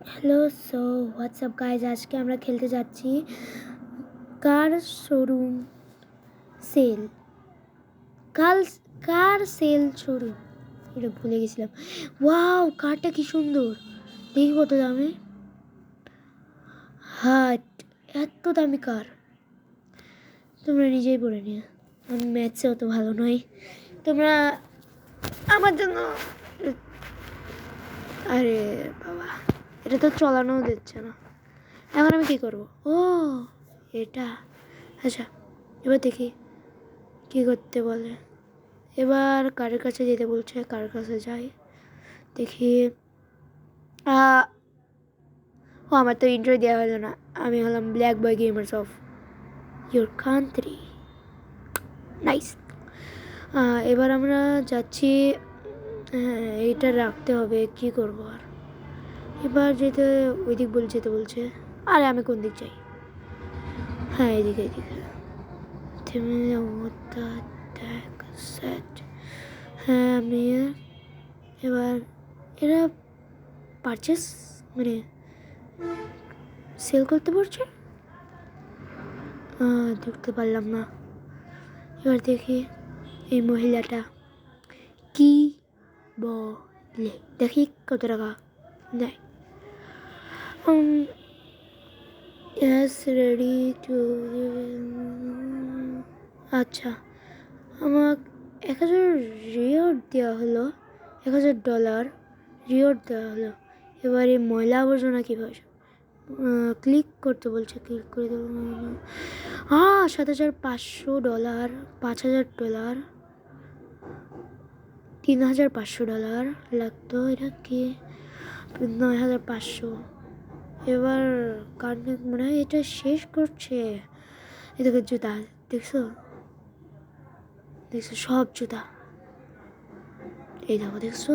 Hello, so WhatsApp guys, আজকে আমরা খেলতে যাচ্ছি কার শোরুম সেল। কাল কার সেল শোরুম, এটা ভুলে গেছিলাম। ওয়াও, কারটা কি সুন্দর, দেখি কত দামে। হাট, এত দামি কার, তোমরা নিজেই পড়ে নিও। আমি ম্যাথসে অত ভালো নই, তোমরা আমার জন্য। আরে বাবা, এটা তো চলানো দিচ্ছে না। এখন আমি কি করব? ও এটা, আচ্ছা এবার দেখি কি করতে বলে। এবার কারের কাছে যেতে বলছে, কারের কাছে যাই, দেখি। ও আমার তো ইন্ট্রো দেওয়া হলো না। আমি হলাম black boy gamers of your country. Nice. এবার আমরা যাচ্ছি। হ্যাঁ, এইটা রাখতে হবে, কি করবো আর। এবার যেতে ওই দিক বলে যেতে বলছে। আরে আমি কোন দিক যাই? হ্যাঁ, এদিকে এদিকে। হ্যাঁ, আমি এবার এরা পারচেস মানে সেল করতে পারছে, দেখতে পারলাম না। এবার দেখি এই মহিলাটা কি বলে, দেখি কত টাকা নেয়। yes ready to আচ্ছা, আমাকে 1000 রিওয়ার্ড দেওয়া হলো, $1000 রিওয়ার্ড দেওয়া হলো। এবার এই ময়লা আবর্জনা কীভাবে ক্লিক করতে বলছে, ক্লিক করে দেবো। $7500, $5000, $3500 লাগতো। এটা কি 9500? এবার কারণে মনে হয় এটা শেষ করছে। এদিকে জুতা দেখছো, দেখছো সব জুতা, এই দেখো দেখছো।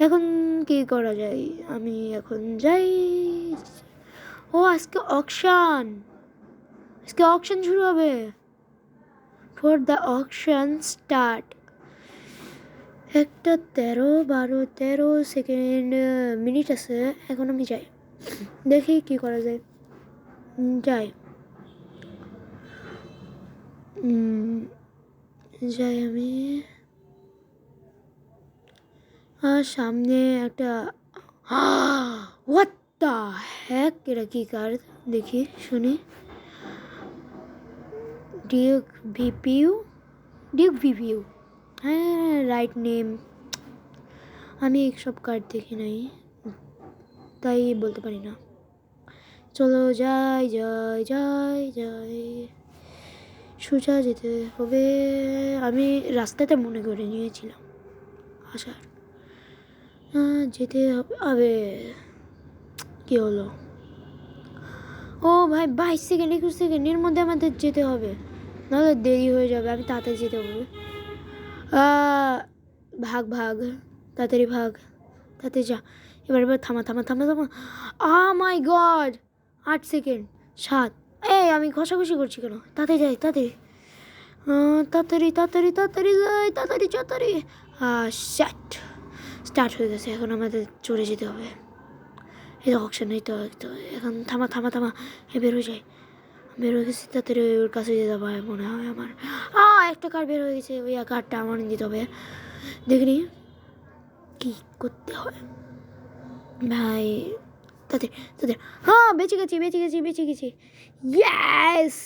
এখন কি করা যায়? আমি এখন যাই। ও আজকে অকশন শুরু হবে। For the auction start. একটা 13 সেকেন্ড মিনিট আছে। এখন আমি যাই, দেখি কি করা যায়। যাই যাই আমি। সামনে একটা হোয়াট দ্য হ্যাক, এটা কি কার দেখি শুনি। ডিউক ভিপিউ, হ্যাঁ রাইট নেম। আমি এইসব কার্ড দেখি নাই, তাই বলতে পারি না। চলো যাই যাই যাই যাই, সোজা যেতে হবে। আমি রাস্তাতে মনে করে নিয়েছিলাম আসার, যেতে হবে। কি হলো? ও ভাই, 22 সেকেন্ড 21 সেকেন্ডের মধ্যে আমাদের যেতে হবে, নাহলে দেরি হয়ে যাবে। আমি তাড়াতাড়ি যেতে হবে। ভাগ ভাগ, তাড়াতাড়ি ভাগ, তাড়াতাড়ি যা। এবার থামা থামা থামা থামা। মাই গড, 8 সেকেন্ড, 7। এই আমি ঘষাঘষি করছি কেন? তাড়াতাড়ি যাই, তাড়াতাড়ি তাড়াতাড়ি তাড়াতাড়ি তাড়াতাড়ি যাই, তাড়াতাড়ি তাড়াতাড়ি। স্টার্ট হয়ে গেছে। এখন আমাদের চলে যেতে হবে। এই তো অপশন, এই তো এখন থামা থামা থামা। বের হয়ে যায়, বের হয়ে গেছে। তাড়াতাড়ি ওর কাছে যেতে হবে মনে হয় আমার। একটা কার বের হয়ে গেছে, ওই কারটা আমার দিতে হবে। দেখিনি কি করতে হয় ভাই। তাদের তাদের বেঁচে গেছি বেঁচে গেছি বেঁচে গেছি। ইয়েস,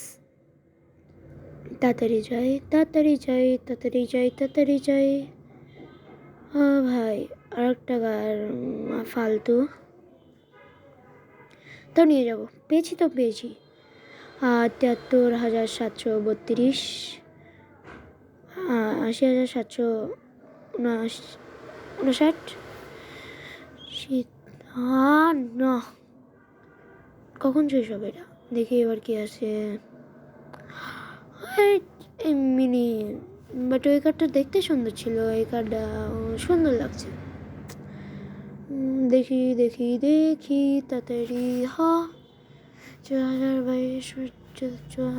তাড়াতাড়ি যাই তাড়াতাড়ি যাই তাড়াতাড়ি যাই তাড়াতাড়ি যাই। ভাই আর একটা কার ফালতু, তো নিয়ে যাবো। পেয়েছি তো পেয়েছি। 73,732, 80,759। না, কখন শেষ হবে এটা? দেখি এবার কি আছে। মিনি, বাট ওই কার্ডটা দেখতে সুন্দর ছিল, এই কার্ডটা সুন্দর লাগছে। দেখি দেখি দেখি তাড়াতাড়ি 2022।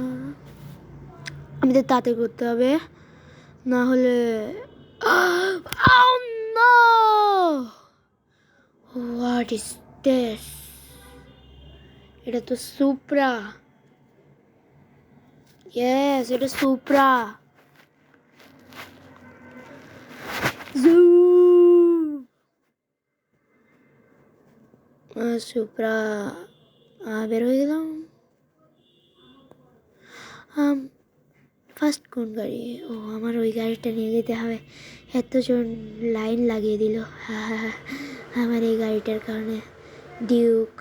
আমি তো তাড়াতাড়ি করতে হবে, না হলে হোয়াট ইজ টেস, এটা তো সুপ্রা। ইয়েস, এটা সুপ্রা। সুপ্রা। বের হয়ে গেলাম। ফার্স্ট কোন গাড়ি? ও, আমার ওই গাড়িটা নিয়ে যেতে হবে। এতজন লাইন লাগিয়ে দিল আমার এই গাড়িটার কারণে। ডিউক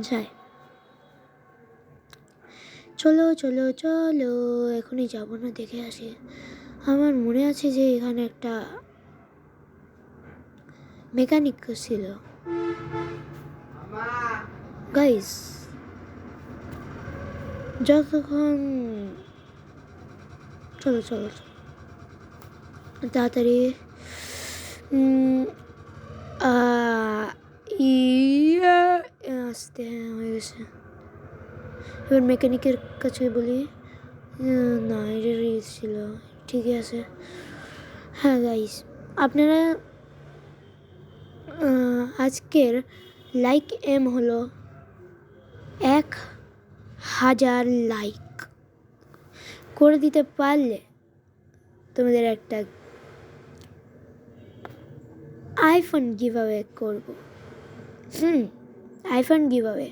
যাই, চলো চলো চলো, এখনই যাবো না, দেখে আসি। আমার মনে আছে যে এখানে একটা মেকানিক ছিল। গাইস, যতক্ষণ চলো চলো তাড়াতাড়ি। আসতে হয়ে গেছে। এবার মেকানিকের কাছে বলি। না, এটা রিলস ছিল, ঠিকই আছে। হ্যাঁ গাইস, আপনারা আজকের লাইক এম হলো 1000 লাইক করে দিতে পারলে তোমাদের একটা আইফোন গিভ অ্যাওয়ে করবো। IPhone give away.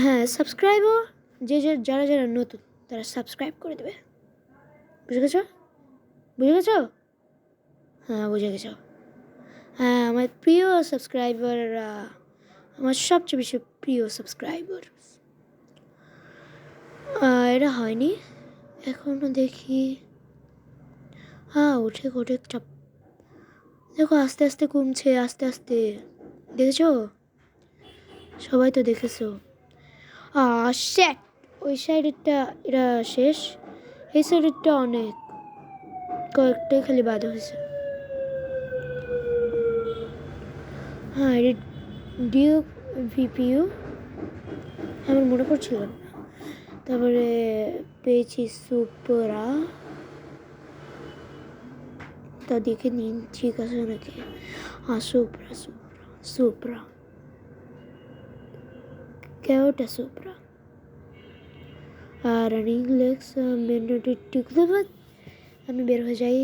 হ্যাঁ, সাবস্ক্রাইবও যারা যারা নতুন তারা সাবস্ক্রাইব করে দেবে। বুঝে গেছো? বুঝে গেছো? হ্যাঁ, বুঝে গেছো। হ্যাঁ, আমার প্রিয় সাবস্ক্রাইবাররা, আমার সবচেয়ে বেশি প্রিয় সাবস্ক্রাইবার। এটা হয়নি এখনো, দেখি। হ্যাঁ, ওঠে চাপ। দেখো, আস্তে আস্তে কমছে, আস্তে আস্তে। দেখেছো? সবাই তো দেখেছো। শ্যাট, ওই সাইডেরটা এটা শেষ, এই সাইডেরটা অনেক কয়েকটাই খালি বাদ হয়েছে। হ্যাঁ, এটা ডিউক ভিপিইউ, আমার মনে পড়ছিল না। তারপরে পেয়েছি সুপ্রা, তা দেখে নিন ঠিক আছে নাকি। Supra supra supra, Keota supra. Running legs tick. আমি বের হয়ে যাই।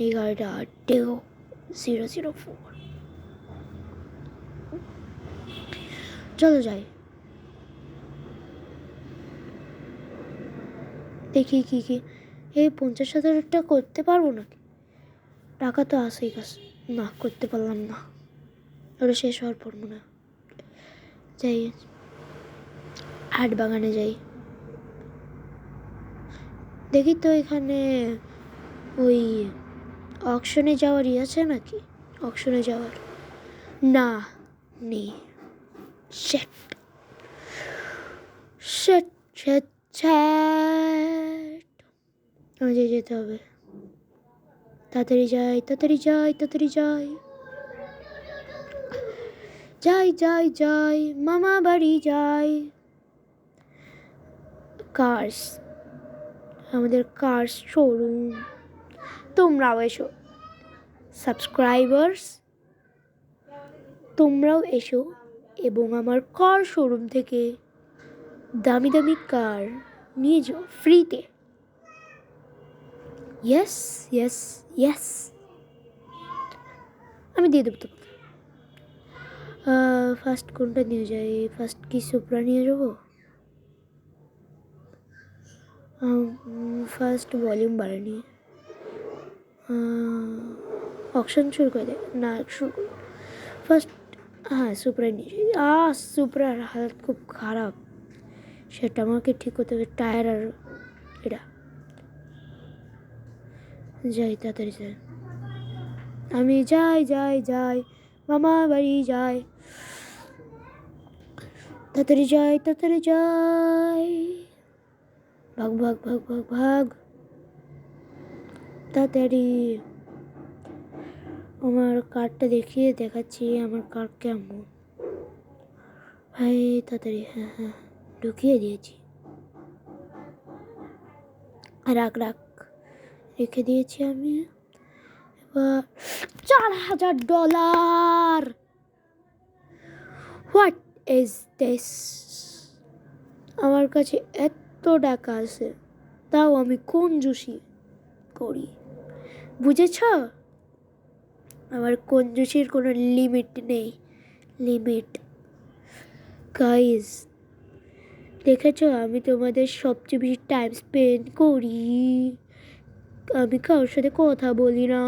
এই গাড়িটা টেও 004। চলো যাই, দেখি কি কি। এই 50,000টা করতে পারবো নাকি? টাকা তো আসেই কাছে। না, করতে পারলাম না। ওটা শেষ হওয়ার পর মনে হয় যাই, হাট বাগানে যাই, দেখি তো এখানে ওই অকশনে যাওয়ার আছে নাকি। অকশনে যাওয়ার না, নেই। শেট শেট শেট শেট, আমাকে যেতে হবে। তাড়াতাড়ি যাই, তাড়াতাড়ি যাই, তাড়াতাড়ি যাই, যাই যাই যাই, মামা বাড়ি যাই। কার্স, আমাদের কার্স শোরুম। তোমরাও এসো সাবস্ক্রাইবার্স, তোমরাও এসো এবং আমার কার শোরুম থেকে দামি দামি কার নিয়ে যাও ফ্রিতে। ইয়েস ইয়েস ইয়েস, আমি দিয়ে দেবো তোমাকে। ফার্স্ট কোনটা নিয়ে যাই? ফার্স্ট কি সুপ্রা নিয়ে যাবো? First volume বাড়ানি। অপশন শুরু করে দে না, শুরু করি ফার্স্ট। হ্যাঁ, সুপ্রা নিয়ে যাই। সুপ্রার হালত খুব খারাপ, সেটা আমাকে ঠিক করতে হবে। টায়ার আর এটা। যাই, তাড়াতাড়ি যাই, আমি যাই যাই যাই, মামা বাড়ি যাই, তাড়াতাড়ি যাই, তাড়াতাড়ি যাই, ভাগ ভাগ ভাগ ভাগ ভাগ, তাড়াতাড়ি। আমার কার্ডটা দেখাচ্ছি আমার কার্ড কেমন। ভাই তাড়াতাড়ি, হ্যাঁ হ্যাঁ, ঢুকিয়ে দিয়েছি। রাখ রাখ, রেখে দিয়েছি আমি। এবার $4,000। What is this? আমার কাছে এত টাকা আছে, তাও আমি কঞ্জুসি করি, বুঝেছ? আমার কঞ্জুসির কোনো লিমিট নেই, লিমিট। গাইজ, দেখেছ আমি তোমাদের সবচেয়ে বেশি টাইম স্পেন্ড করি, আমি কারোর সাথে কথা বলি না,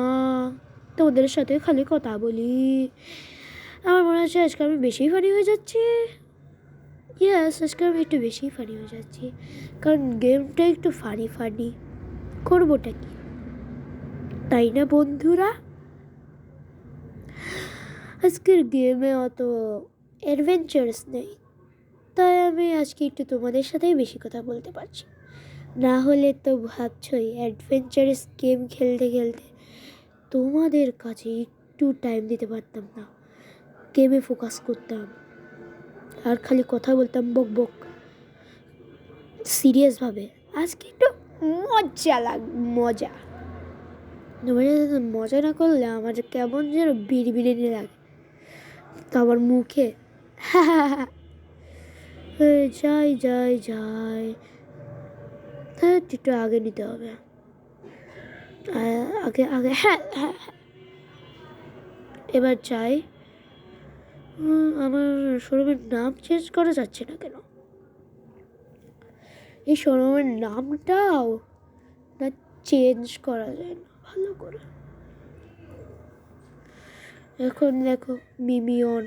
তোমাদের সাথে খালি কথা বলি। আমার মনে হচ্ছে আজকে আমি বেশি ফানি হয়ে যাচ্ছি। ইয়েস, আজকে আমি একটু বেশি ফানি হয়ে যাচ্ছি, কারণ গেমটা একটু ফানি ফানি। করবোটা কি, তাই না বন্ধুরা? আজকের গেমে অত অ্যাডভেঞ্চারাস নেই, তাই আমি আজকে একটু তোমাদের সাথেই বেশি কথা বলতে পারছি। না হলে তো ভাবছই অ্যাডভেঞ্চারাস গেম খেলতে খেলতে তোমাদের কাছে একটু টাইম দিতে পারতাম না, গেমে ফোকাস করতাম আর খালি কথা বলতাম বক বক সিরিয়াসভাবে। আজকে একটু মজা মজা না করলে আমার কেমন যেন বিড়বিড়িনি লাগে আমার মুখে। যাই যাই যাই, হ্যাঁ একটু আগে নিতে হবে, আগে আগে, হ্যাঁ হ্যাঁ। এবার যাই। আমার শোরুমের নাম চেঞ্জ করা যাচ্ছে না কেন? এই শোরুমের নামটাও না চেঞ্জ করা যায় না ভালো করে। এখন দেখো মিমিয়ন,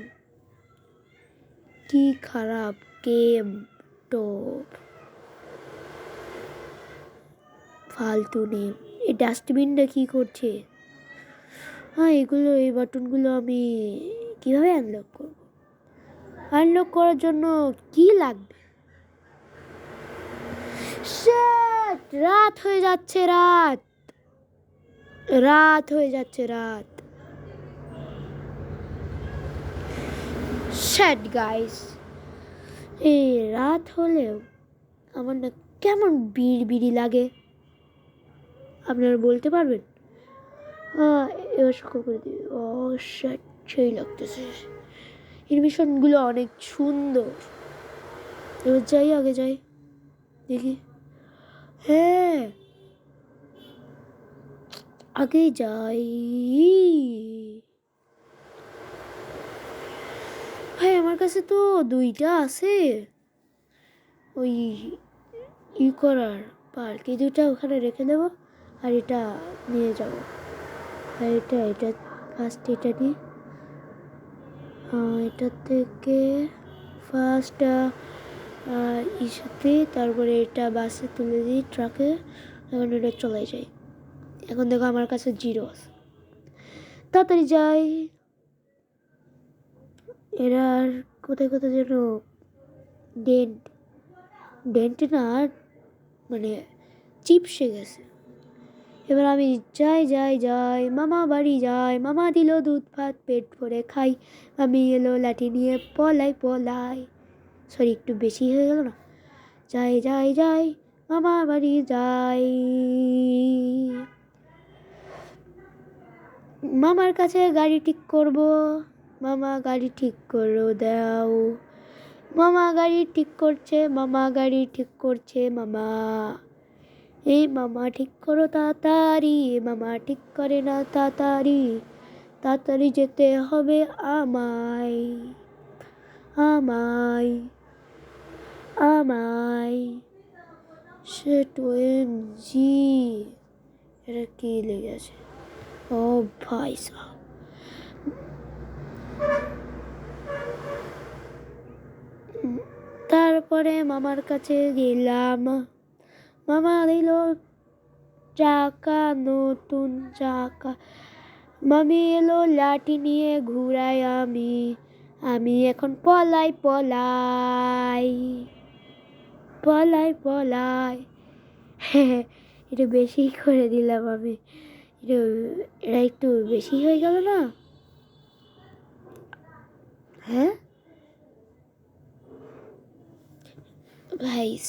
কি খারাপ গেম, টোপ ফালতু নেম। এই ডাস্টবিনটা কি করছে? হ্যাঁ এগুলো, এই বাটনগুলো আমি কিভাবে আনলক করব? আনলক করার জন্য কি লাগবে? রাত হয়ে যাচ্ছে, রাত রাত হয়ে যাচ্ছে, রাত। শ্যাট গাইস, এই রাত হলেও আমার না কেমন বিড়বিড়ি লাগে, আপনারা বলতে পারবেন? এবার সকাল করে দিই। ও শ্যাট, সেই লাগতেছে, অ্যানিমেশনগুলো অনেক সুন্দর। এবার যাই, আগে যাই দেখি। হ্যাঁ আগে যাই। ভাই আমার কাছে তো 2টা আছে, ওই করার পার্ক, এই 2টা ওখানে রেখে দেবো, আর এটা নিয়ে যাব। আর এটা ফার্স্ট এটা নিই, এটা থেকে ফার্স্ট ইস্যুতে, তারপরে এটা বাসে তুলে দিই, ট্রাকে, এখন এটা চলে যাই। এখন দেখো আমার কাছে 0 আছে, তাড়াতাড়ি যাই। এরা আর কোথায় কোথায় যেন ডেন্ট না, মানে চিপসে গেছে। এবার আমি যাই যাই যাই, মামা বাড়ি যাই, মামা দিল দুধ ভাত, পেট ভরে খাই, আমি এলো লাঠি নিয়ে পলাই পলাই। সরি, একটু বেশি হয়ে গেল না? যাই যাই যাই, মামা বাড়ি যাই, মামার কাছে গাড়ি ঠিক করব, মামা গাড়ি ঠিক করো দাও, মামা গাড়ি ঠিক করছে, মামা গাড়ি ঠিক করছে, মামা এই মামা ঠিক করো তাড়াতাড়ি, মামা ঠিক করে না তাড়াতাড়ি, তাড়াতাড়ি যেতে হবে আমায়, আমায়, আমায়। সেট OMG, এটা কি লেগেছে? ও ভাই সাহেব, তারপরে মামার কাছে গেলাম, মামা দিল চাকা, নতুন চাকা, মামি এলো লাঠি নিয়ে ঘুরাই আমি এখন পলাই পলাই, পলাই পলাই। এটা বেশি করে দিলাম আমি, এটা একটু বেশি হয়ে গেল না? হ্যাঁ ভাইস,